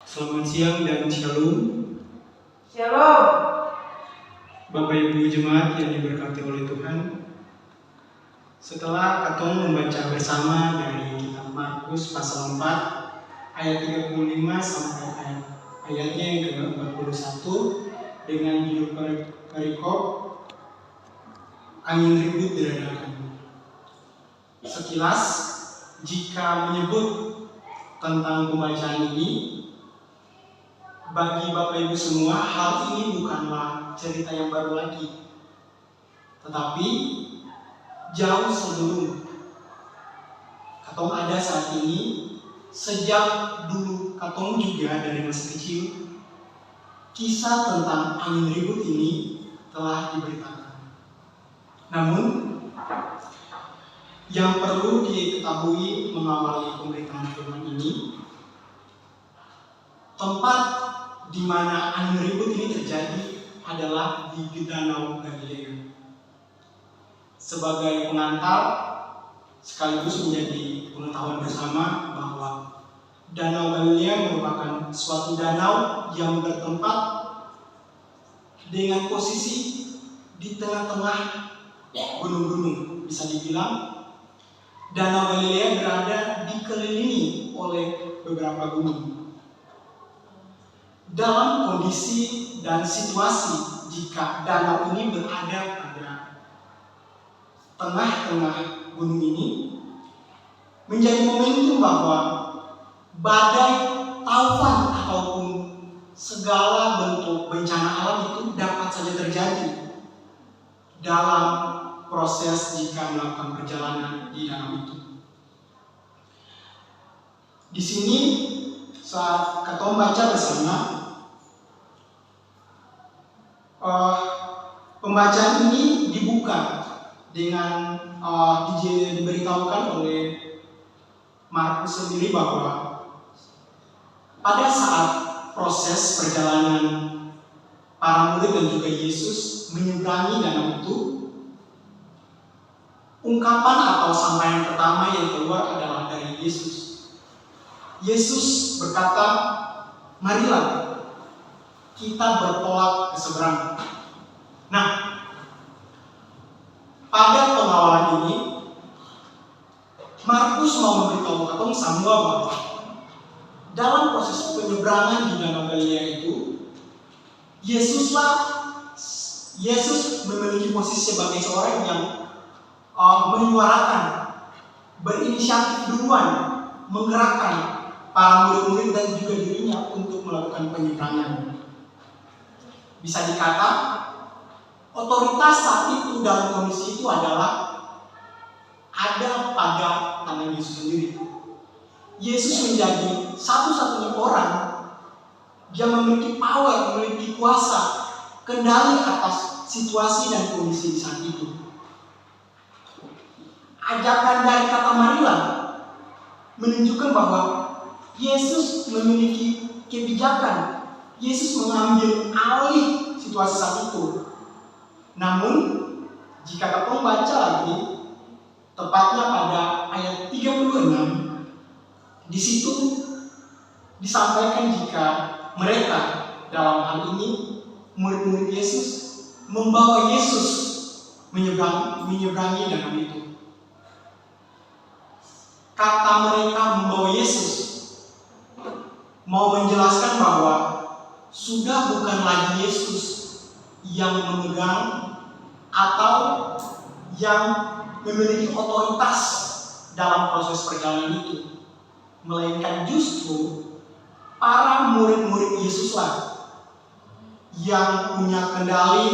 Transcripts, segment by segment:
Selamat siang dan shalom. Shalom. Bapak Ibu jemaat yang diberkati oleh Tuhan. Setelah Katong membaca bersama dari kitab Markus pasal 4 ayat 35 sampai ayatnya yang ke-41 dengan judul perikop angin ribut diradakan. Sekilas, jika menyebut tentang pembacaan ini, bagi Bapak Ibu semua, hal ini bukanlah cerita yang baru lagi. Tetapi, jauh sebelum Katong ada saat ini, sejak dulu Katong juga dari masa kecil, kisah tentang angin ribut ini telah diberitakan. Namun, yang perlu diketahui mengawali pemberitaan firman ini, tempat di mana angin ribut ini terjadi adalah di Danau Galilea. Sebagai pengantar, sekaligus menjadi pengetahuan bersama bahwa Danau Galilea merupakan suatu danau yang bertempat dengan posisi di tengah-tengah gunung-gunung. Bisa dibilang, Danau Galilea berada dikelilingi oleh beberapa gunung. Dalam kondisi dan situasi jika danau ini berada pada tengah-tengah gunung ini, menjadi momentum bahwa badai, taufan ataupun segala bentuk bencana alam itu dapat saja terjadi dalam proses jika melakukan perjalanan di danau itu. Di sini saat Katong baca bersama, pembacaan ini dibuka dengan diberitahukan oleh Markus sendiri bahwa pada saat proses perjalanan para murid dan juga Yesus menyeberangi danau itu, ungkapan atau sampaian pertama yang keluar adalah dari Yesus. Yesus berkata, "Marilah kita bertolak ke seberang." Nah, pada pengawalan ini, Markus mau memberitahu Katong semua bahwa dalam proses penyeberangan di Danau Galilea itu, Yesus memiliki posisi sebagai seorang yang menyuarakan, berinisiatif duluan, menggerakkan para murid-murid dan juga dirinya untuk melakukan penyeberangan. Bisa dikata, otoritas saat itu dalam kondisi itu adalah ada pada tangan Yesus sendiri. Yesus menjadi satu-satunya orang yang memiliki power, memiliki kuasa, kendali atas situasi dan kondisi saat itu. Ajakan dari kata marilah menunjukkan bahwa Yesus memiliki kebijakan. Yesus mengambil alih situasi saat itu. Namun, jika kita baca lagi, tepatnya pada ayat 36, di situ disampaikan jika mereka dalam hal ini murid-murid Yesus membawa Yesus menyeberangi danau itu. Kata mereka membawa Yesus mau menjelaskan bahwa sudah bukan lagi Yesus yang memegang atau yang memiliki otoritas dalam proses perjalanan itu, melainkan justru para murid-murid Yesuslah yang punya kendali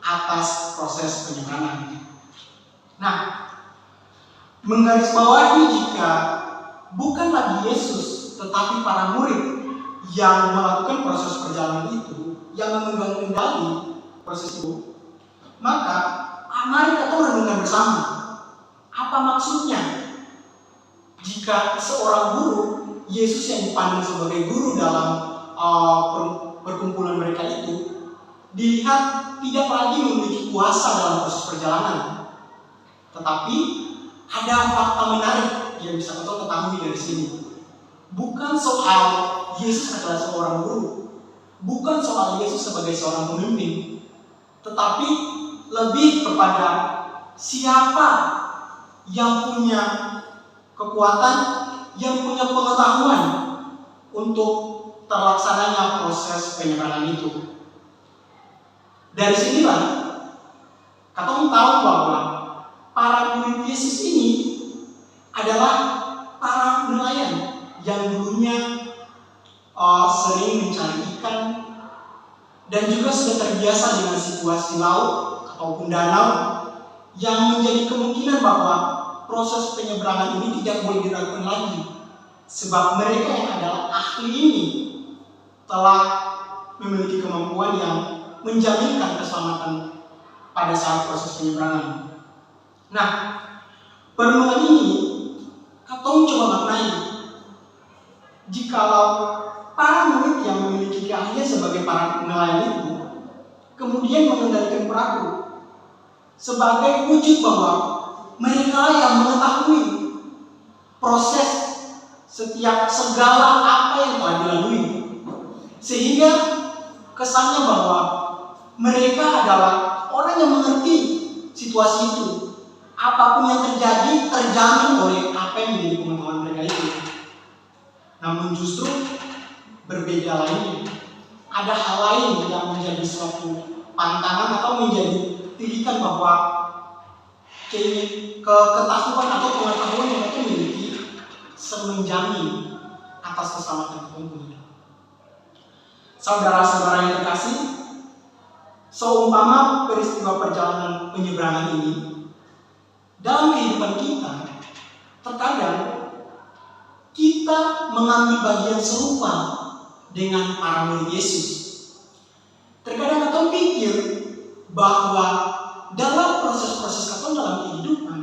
atas proses penyeberangan. Nah, menggarisbawahi jika bukan lagi Yesus tetapi para murid yang melakukan proses perjalanan itu, yang memegang kendali proses itu, maka mari kita renungkan bersama. Apa maksudnya jika seorang guru, Yesus yang dipandang sebagai guru dalam perkumpulan mereka itu, dilihat tidak lagi memiliki kuasa dalam proses perjalanan, tetapi ada fakta menarik yang bisa kita ketahui dari sini. Bukan soal Yesus adalah seorang guru, bukan soal Yesus sebagai seorang pemimpin, tetapi lebih kepada siapa yang punya kekuatan, yang punya pengetahuan untuk terlaksananya proses penyeberangan itu. Dari sinilah kita tahu bahwa para murid Yesus ini adalah para nelayan yang dulunya sering mencari ikan dan juga sudah terbiasa dengan situasi laut ataupun danau yang menjadi kemungkinan bahwa proses penyeberangan ini tidak boleh dilakukan lagi, sebab mereka yang adalah ahli ini telah memiliki kemampuan yang menjaminkan keselamatan pada saat proses penyeberangan. Nah, perenungan ini Katong coba maknai. Jikalau para murid yang memiliki keahlian sebagai para nelayan itu kemudian mengendalikan perahu sebagai wujud bahwa mereka yang mengetahui proses setiap segala apa yang telah dilalui, sehingga kesannya bahwa mereka adalah orang yang mengerti situasi itu. Apapun yang terjadi terjamin oleh apa yang menjadi pengetahuan mereka itu. Namun justru berbeda lainnya. Ada hal lain yang menjadi suatu pantangan atau menjadi tirikan bahwa ketahuan atau pengetahuan yang kita miliki menjamin atas keselamatan kita. Saudara-saudara yang terkasih, seumpama peristiwa perjalanan penyeberangan ini dalam kehidupan kita, terkadang kita mengambil bagian serupa dengan para murid Yesus. Terkadang kita pikir bahwa dalam proses-proses kita dalam kehidupan,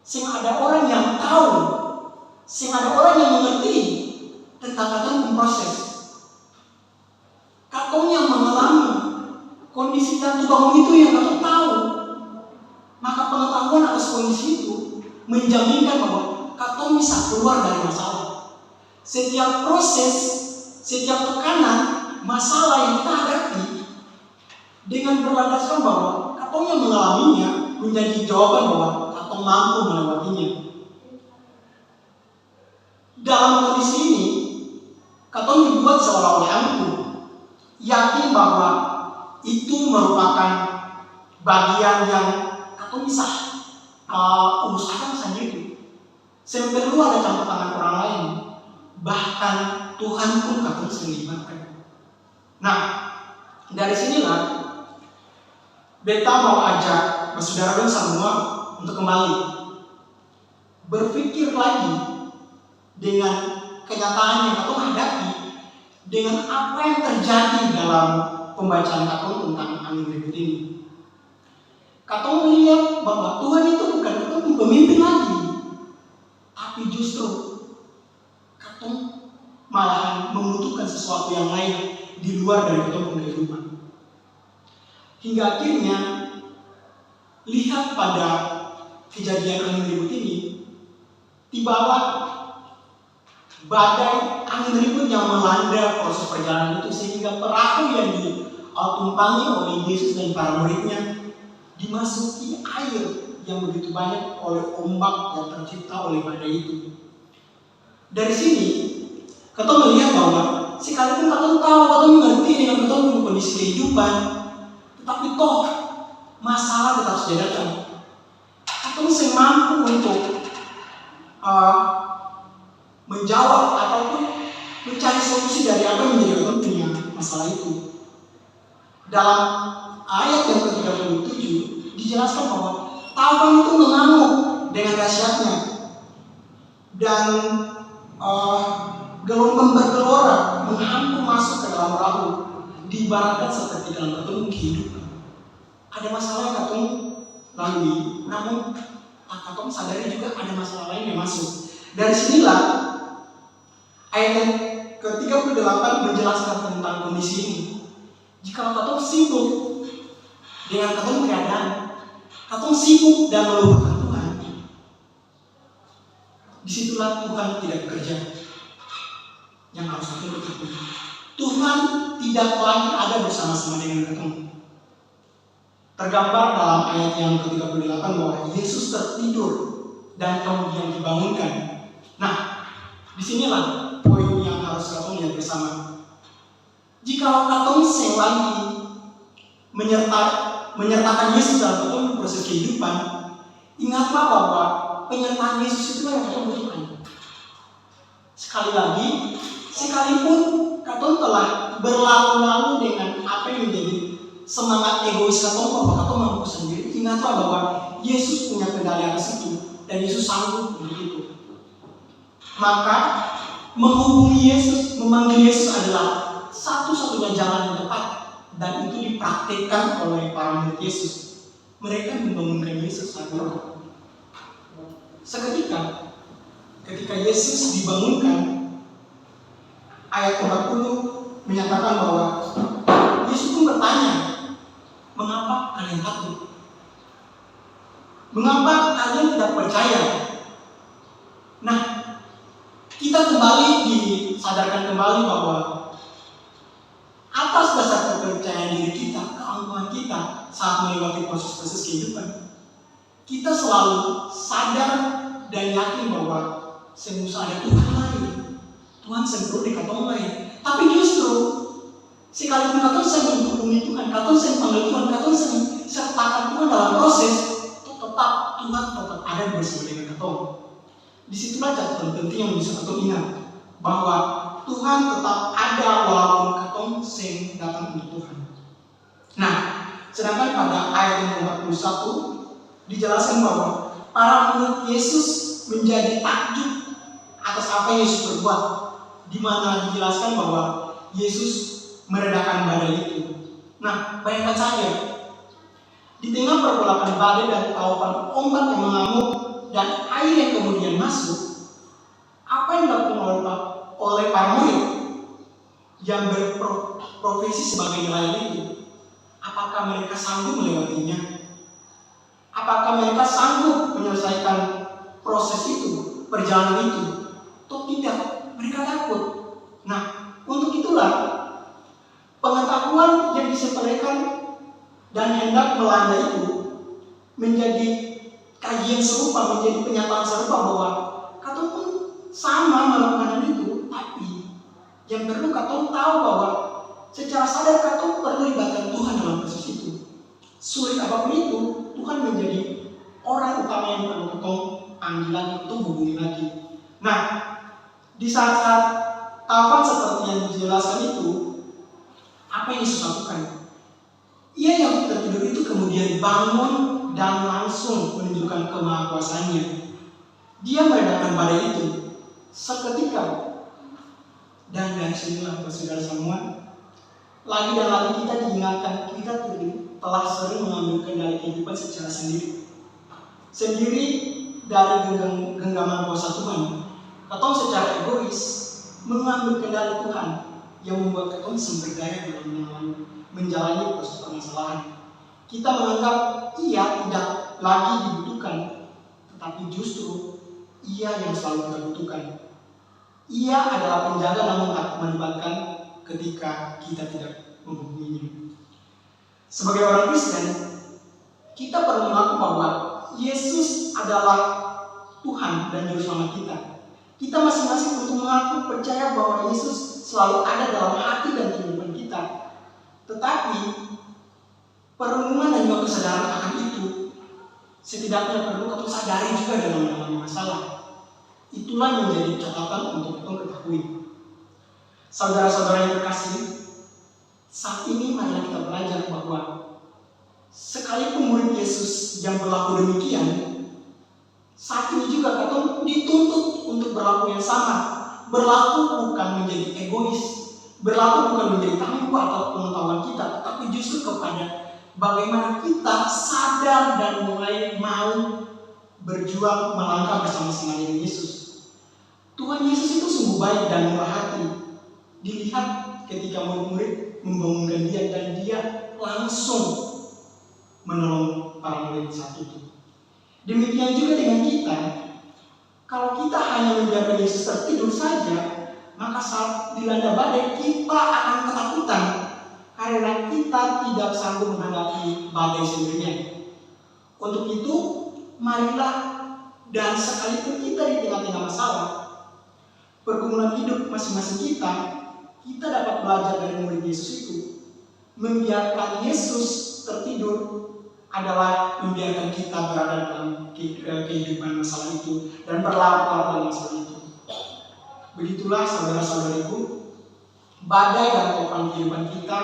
sing ada orang yang tahu, sing ada orang yang mengerti tentang kita proses. Katong yang mengalami kondisi dan bangun itu yang katong tahu, maka pengetahuan atas kondisi itu menjaminkan bahwa katong bisa keluar dari masalah. Setiap proses, setiap tekanan, masalah yang kita hadapi dengan berlandaskan bahwa katong yang mengalaminya menjadi jawaban bahwa katong mampu melewatinya. Dalam kondisi ini, katong dibuat seolah-olah ampuh, yakin bahwa itu merupakan bagian yang katong bisa usahakan sendiri. Yang perlu ada campur tangan orang lain. Bahkan Tuhan pun katong selibatkan. Nah, dari sinilah beta mau ajak saudara semua untuk kembali berpikir lagi dengan kenyataan yang katong hadapi, dengan apa yang terjadi dalam pembacaan katong tentang angin ribut ini. Katong melihat bahwa Tuhan itu bukan katong pemimpin lagi, tapi justru katong malahan membutuhkan sesuatu yang lain di luar dari katong kehidupan. Hingga akhirnya lihat pada kejadian angin ribut ini, tibalah badai angin ribut yang melanda proses perjalanan itu, sehingga perahu yang ditumpangi oleh Yesus dan para muridnya dimasuki air yang begitu banyak oleh ombak yang tercipta oleh badai itu. Dari sini kita melihat bahwa sekalipun kita tahu, kita mengerti dengan kita kondisi kehidupan, tetapi toh masalah tetap saja datang. Kita masih mampu untuk menjawab ataupun mencari solusi dari apa yang menjadi pentingnya masalah itu. Dalam ayat yang ke-37 dijelaskan bahwa tawan itu mengamuk dengan dahsyatnya dan gelombang bergelora menghampung masuk ke dalam perahu, diibaratkan seperti dalam ketemu kehidupan. Ada masalah yang katong lalui, namun katong sadari juga ada masalah lain yang masuk. Dari sinilah ayat yang ke-38 menjelaskan tentang kondisi ini. Jika katong sibuk dengan katong keadaan, katong sibuk dan melupakan Tuhan, disitulah Tuhan tidak bekerja. yang harus kita ketahui. Tuhan tidak lagi ada bersama-sama dengan ketemu. Tergambar dalam ayat yang ke-38 bahwa Yesus tertidur dan kemudian dibangunkan. Nah, disinilah poin yang harus kita lihat bersama. Jika katong sing lagi menyertakan Yesus dalam katong proses kehidupan, ingatlah bahwa penyertaan Yesus itu yang katong butuhkan. Sekali lagi, sekalipun katong telah berlalu-lalu dengan apa yang menjadi semangat egois katong bahwa katong mampu sendiri, ingatlah bahwa Yesus punya kendali atas itu dan Yesus sanggup untuk itu. Maka menghubungi Yesus, memanggil Yesus adalah satu-satunya jalan yang tepat, dan itu dipraktikkan oleh para murid Yesus. Mereka membangunkan Yesus saat itu. Seketika ketika Yesus dibangunkan, ayat 40 menyatakan bahwa Yesus pun bertanya, mengapa kalian takut? Mengapa kalian tidak percaya? Nah, kita kembali disadarkan kembali bahwa atas dasar kepercayaan diri kita, keangkuhan kita saat melewati proses-proses kehidupan, kita selalu sadar dan yakin bahwa semua ada Tuhan lain. Tuhan sempurna di katong lain. Tapi justru sekalipun katong sering menghubungi Tuhan, katong sering panggil Tuhan, katong sering sertakan Tuhan dalam proses, tetap Tuhan tetap ada bersama dengan katong. Disitulah catatan penting yang bisa katong ingat, bahwa Tuhan tetap ada walaupun katong sering datang untuk Tuhan. Nah, sedangkan pada ayat yang 41 dijelaskan bahwa para murid Yesus menjadi takjub atas apa yang Yesus berbuat, di mana dijelaskan bahwa Yesus meredakan badai itu. Nah, bayangkan saja, di tengah pergolakan badai dan taufan ombak yang mengamuk dan air yang kemudian masuk, apa yang dilakukan oleh para murid yang berprofesi sebagai nelayan itu? Apakah mereka sanggup melewatinya? Apakah mereka sanggup menyelesaikan proses itu, perjalanan itu? Atau tidak? Mereka takut. Nah, untuk itulah pengetahuan yang disepelekan dan hendak melanda itu menjadi kajian serupa, menjadi penyataan serupa bahwa katong pun sama melakukan itu, tapi yang perlu katong tahu bahwa secara sadar katong perlu libatkan Tuhan dalam proses itu. Sulit apapun itu, Tuhan menjadi orang utama yang perlu katong panggil lagi, untuk hubungi lagi. Nah, di saat-saat taufan seperti yang dijelaskan itu, apa yang Yesus lakukan? Ia yang tertidur itu kemudian bangun dan langsung menunjukkan kemahakuasaannya. Dia meredakan badai itu seketika. Dan dari sinilah saudara semua, lagi dan lagi kita diingatkan, kita telah sering mengambil kendali kehidupan secara sendiri dari genggaman kuasa Tuhan. Atau secara egois mengambil kendali Tuhan yang membuat kita sumber daya dalam menjalani proses permasalahan. Kita menganggap ia tidak lagi dibutuhkan, tetapi justru ia yang selalu kita butuhkan. Ia adalah penjaga namun tak melibatkan ketika kita tidak menghubunginya. Sebagai orang Kristen, kita perlu mengaku bahwa Yesus adalah Tuhan dan Juru Selamat kita. Kita masing-masing untuk mengaku percaya bahwa Yesus selalu ada dalam hati dan kehidupan kita. Tetapi perenungan dan juga kesadaran akan itu setidaknya perlu kita sadari juga dalam mengalami masalah. Itulah menjadi catatan untuk kita ketahui. Saudara-saudara yang terkasih, saat ini marilah kita belajar bahwa sekalipun murid Yesus yang berlaku demikian, saat ini juga kita dituntut untuk berlaku yang sama. Berlaku bukan menjadi egois, berlaku bukan menjadi tangguh atau pengetahuan kita, tetapi justru kepada bagaimana kita sadar dan mulai mau berjuang melangkah bersama-sama dengan Yesus. Tuhan Yesus itu sungguh baik dan murah hati. Dilihat ketika murid-murid membangunkan dia dan dia langsung menolong para murid saat itu. Demikian juga dengan kita. Kalau kita hanya membiarkan Yesus tertidur saja, maka saat dilanda badai kita akan ketakutan karena kita tidak sanggup menghadapi badai sendirian. Untuk itu, marilah dan sekalipun kita di tengah-tengah masalah, pergumulan hidup masing-masing kita dapat belajar dari murid Yesus itu. Membiarkan Yesus tertidur adalah membiarkan kita berada dalam kehidupan masalah itu dan berlarut-larut dalam masalah itu. Begitulah saudara-saudariku, badai dan topan kehidupan kita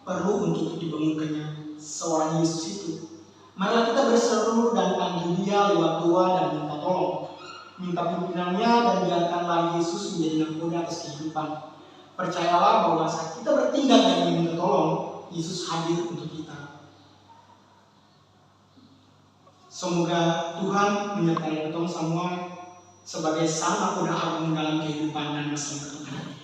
perlu untuk dibangunkannya seorang Yesus itu. Marilah kita berseru dan panggil Dia lewat doa dan minta tolong. Minta pimpinannya dan biarkanlah Yesus menjadi nakoda atas kehidupan. Percayalah bahwa saat kita bertindak dan meminta tolong, Yesus hadir untuk kita. Semoga Tuhan menyertai kita semua sebagai sang nakoda agung dalam kehidupan dan masa depan.